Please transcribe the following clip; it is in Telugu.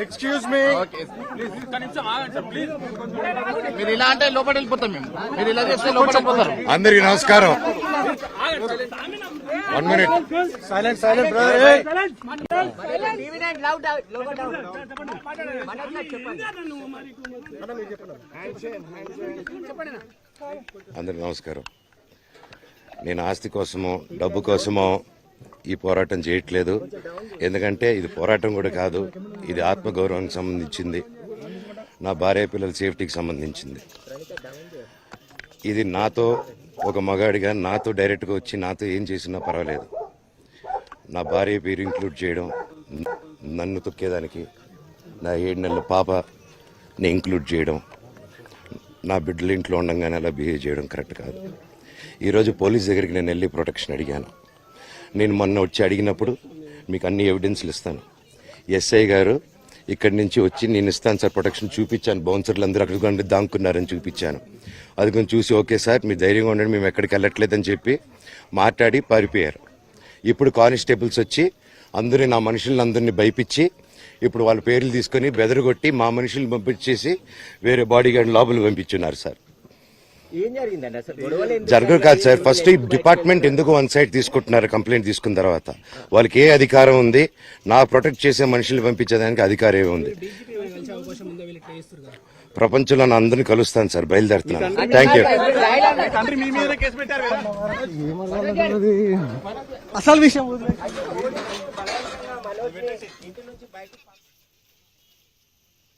ఎక్స్క్యూజ్ మీ, మీరు ఇలా అంటే లోపల వెళ్ళిపోతాం మేము, మీరు ఇలా చేస్తే లోపల వెళ్ళిపోతారు. అందరికి నమస్కారం. 1 minute. Silent silent brother. అందరికి నమస్కారం. నేను ఆస్తి కోసమో డబ్బు కోసమో ఈ పోరాటం చేయట్లేదు. ఎందుకంటే ఇది పోరాటం కూడా కాదు, ఇది ఆత్మగౌరవానికి సంబంధించింది, నా భార్య పిల్లల సేఫ్టీకి సంబంధించింది. ఇది నాతో ఒక మగాడిగా నాతో డైరెక్ట్గా వచ్చి నాతో ఏం చేసినా పర్వాలేదు. నా భార్య పేరు ఇంక్లూడ్ చేయడం, నన్ను తొక్కేదానికి నా 7 నెలల పాపని ఇంక్లూడ్ చేయడం, నా బిడ్డల ఇంట్లో ఉండగానే అలా బిహేవ్ చేయడం కరెక్ట్ కాదు. ఈరోజు పోలీస్ దగ్గరికి నేను వెళ్ళి ప్రొటెక్షన్ అడిగాను. నేను మొన్న వచ్చి అడిగినప్పుడు మీకు అన్ని ఎవిడెన్స్లు ఇస్తాను. ఎస్ఐ గారు ఇక్కడి నుంచి వచ్చి నేను ఇస్తాను సార్ ప్రొటెక్షన్ చూపించాను. బౌన్సర్లు అందరూ అక్కడ దాక్కున్నారని చూపించాను. అది కొంచెం చూసి ఓకే సార్ మీరు ధైర్యంగా ఉండండి, మేము ఎక్కడికి వెళ్ళట్లేదని చెప్పి మాట్లాడి పారిపోయారు. ఇప్పుడు కానిస్టేబుల్స్ వచ్చి అందరూ నా మనుషులందరినీ భయపించి ఇప్పుడు వాళ్ళ పేర్లు తీసుకొని బెదరగొట్టి మా మనుషులు పంపించేసి వేరే బాడీ గార్డ్ లోపల పంపించున్నారు సార్. జరగదు కాదు సార్. ఫస్ట్ ఈ డిపార్ట్మెంట్ ఎందుకు 1 సైడ్ తీసుకుంటున్నారు కంప్లైంట్ తీసుకున్న తర్వాత? వాళ్ళకి ఏ అధికారం ఉంది? నా ప్రొటెక్ట్ చేసే మనుషులు పంపించేదానికి అధికారం ఏముంది? ప్రపంచంలో నా అందరినీ కలుస్తాను సార్, బయలుదేరుతున్నాను. Thank you. అసలు విషయం